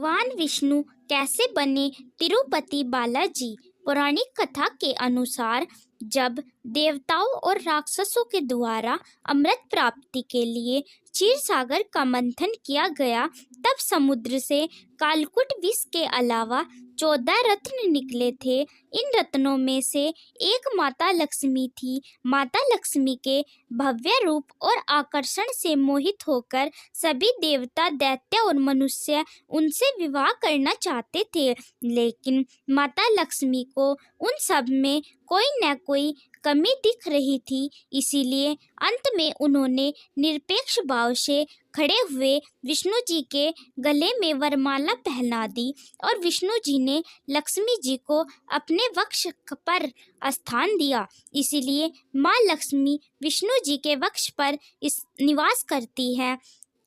भगवान विष्णु कैसे बने तिरुपति बालाजी। पौराणिक कथा के अनुसार जब देवताओं और राक्षसों के द्वारा अमृत प्राप्ति के लिए क्षीर सागर का मंथन किया गया, तब समुद्र से कालकूट विष के अलावा 14 रत्न निकले थे। इन रत्नों में से एक माता लक्ष्मी थी। माता लक्ष्मी के भव्य रूप और आकर्षण से मोहित होकर सभी देवता, दैत्य और मनुष्य उनसे विवाह करना चाहते थे, लेकिन माता लक्ष्मी को उन सब में कोई न कोई कमी दिख रही थी। इसीलिए अंत में उन्होंने निरपेक्ष भाव से खड़े हुए विष्णु जी के गले में वरमाला पहना दी और विष्णु जी ने लक्ष्मी जी को अपने वक्ष पर स्थान दिया। इसीलिए माँ लक्ष्मी विष्णु जी के वक्ष पर निवास करती है।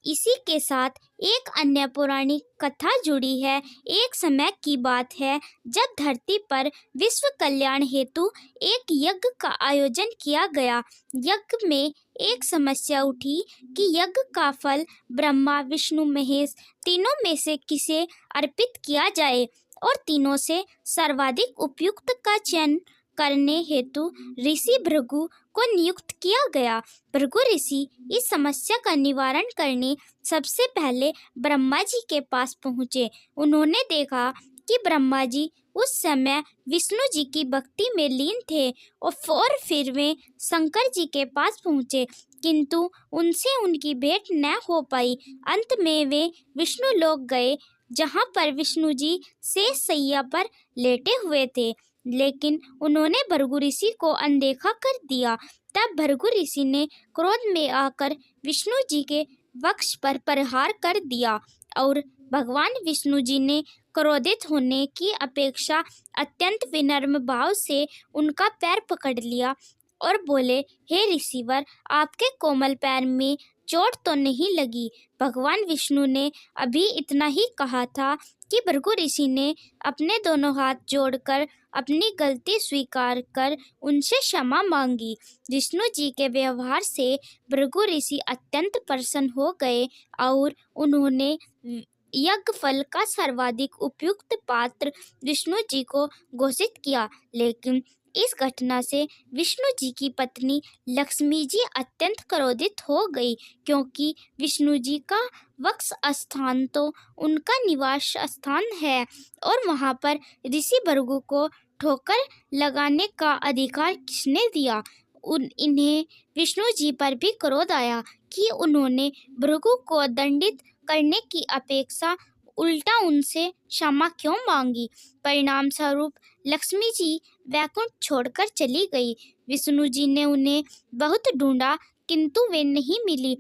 इसी के साथ एक अन्य पौराणिक कथा जुड़ी है। एक समय की बात है जब धरती पर विश्व कल्याण हेतु एक यज्ञ का आयोजन किया गया। यज्ञ में एक समस्या उठी कि यज्ञ का फल ब्रह्मा, विष्णु, महेश तीनों में से किसे अर्पित किया जाए और तीनों से सर्वाधिक उपयुक्त का चयन करने हेतु ऋषि भृगु को नियुक्त किया गया। भृगु ऋषि इस समस्या का निवारण करने सबसे पहले ब्रह्मा जी के पास पहुँचे। उन्होंने देखा कि ब्रह्मा जी उस समय विष्णु जी की भक्ति में लीन थे और फिर वे शंकर जी के पास पहुँचे, किंतु उनसे उनकी भेंट न हो पाई। अंत में वे विष्णु लोक गए, जहाँ पर विष्णु जी शेष शैया पर लेटे हुए थे, लेकिन उन्होंने भृगु ऋषि को अनदेखा कर दिया। तब भृगु ऋषि ने क्रोध में आकर विष्णु जी के वक्ष पर प्रहार कर दिया और भगवान विष्णु जी ने क्रोधित होने की अपेक्षा अत्यंत विनम्र भाव से उनका पैर पकड़ लिया और बोले, हे ऋषिवर, आपके कोमल पैर में चोट तो नहीं लगी। भगवान विष्णु ने अभी इतना ही कहा था कि भृगु ऋषि ने अपने दोनों हाथ जोड़कर अपनी गलती स्वीकार कर उनसे क्षमा मांगी। विष्णु जी के व्यवहार से भृगु ऋषि अत्यंत प्रसन्न हो गए और उन्होंने यज्ञ फल का सर्वाधिक उपयुक्त पात्र विष्णु जी को घोषित किया। लेकिन इस घटना से विष्णु जी की पत्नी लक्ष्मी जी अत्यंत क्रोधित हो गई, क्योंकि विष्णु जी का वक्ष स्थान तो उनका निवास स्थान है और वहाँ पर ऋषि भृगु को ठोकर लगाने का अधिकार किसने दिया। इन्हें विष्णु जी पर भी क्रोध आया कि उन्होंने भृगु को दंडित करने की अपेक्षा उल्टा उनसे क्षमा क्यों मांगी। परिणाम स्वरूप लक्ष्मी जी वैकुंठ छोड़कर चली गई। विष्णु जी ने उन्हें बहुत ढूंढा, किंतु वे नहीं मिली।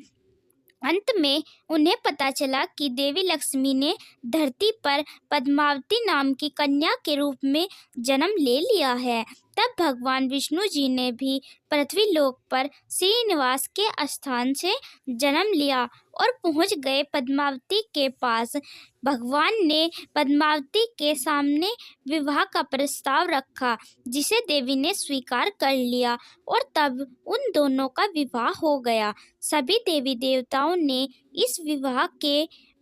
अंत में उन्हें पता चला कि देवी लक्ष्मी ने धरती पर पद्मावती नाम की कन्या के रूप में जन्म ले लिया है। तब भगवान विष्णु जी ने भी पृथ्वी लोक पर श्रीनिवास के स्थान से जन्म लिया और पहुंच गए पद्मावती के पास। भगवान ने पद्मावती के सामने विवाह का प्रस्ताव रखा, जिसे देवी ने स्वीकार कर लिया और तब उन दोनों का विवाह हो गया। सभी देवी देवताओं ने इस विवाह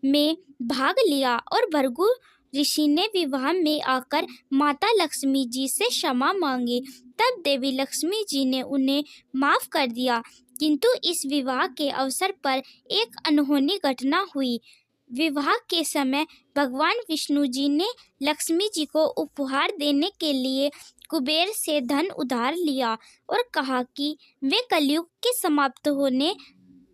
में भाग लिया और भृगु ऋषि ने विवाह में आकर माता लक्ष्मी जी से क्षमा मांगी। तब देवी लक्ष्मी जी ने उन्हें माफ कर दिया, किंतु इस विवाह के अवसर पर एक अनहोनी घटना हुई। विवाह के समय भगवान विष्णु जी ने लक्ष्मी जी को उपहार देने के लिए कुबेर से धन उधार लिया और कहा कि वे कलयुग के समाप्त होने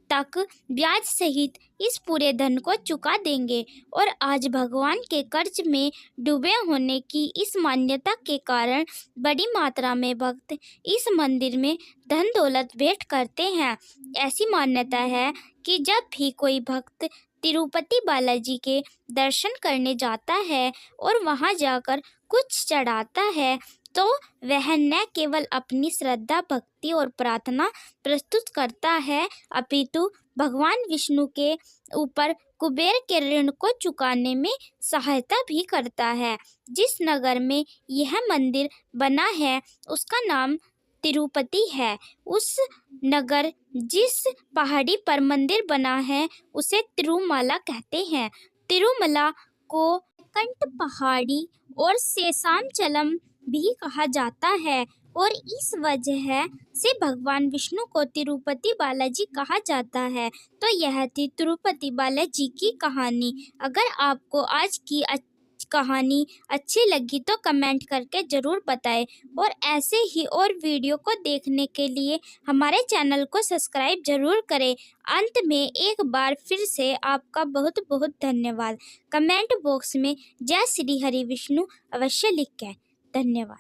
तक ब्याज सहित इस पूरे धन को चुका देंगे। और आज भगवान के कर्ज में डूबे होने की इस मान्यता के कारण बड़ी मात्रा में भक्त इस मंदिर में धन दौलत भेंट करते हैं। ऐसी मान्यता है कि जब भी कोई भक्त तिरुपति बालाजी के दर्शन करने जाता है और वहां जाकर कुछ चढ़ाता है, तो वह न केवल अपनी श्रद्धा, भक्ति और प्रार्थना प्रस्तुत करता है, अपितु भगवान विष्णु के ऊपर कुबेर के ऋण को चुकाने में सहायता भी करता है। जिस नगर में यह मंदिर बना है उसका नाम तिरुपति है। उस नगर जिस पहाड़ी पर मंदिर बना है उसे तिरुमाला कहते हैं। तिरुमला को कंठ पहाड़ी और शेषाचलम भी कहा जाता है और इस वजह से भगवान विष्णु को तिरुपति बालाजी कहा जाता है। तो यह थी तिरुपति बालाजी की कहानी। अगर आपको आज की कहानी अच्छी लगी तो कमेंट करके ज़रूर बताएं और ऐसे ही और वीडियो को देखने के लिए हमारे चैनल को सब्सक्राइब ज़रूर करें। अंत में एक बार फिर से आपका बहुत बहुत धन्यवाद। कमेंट बॉक्स में जय श्री हरि विष्णु अवश्य लिखें। धन्यवाद।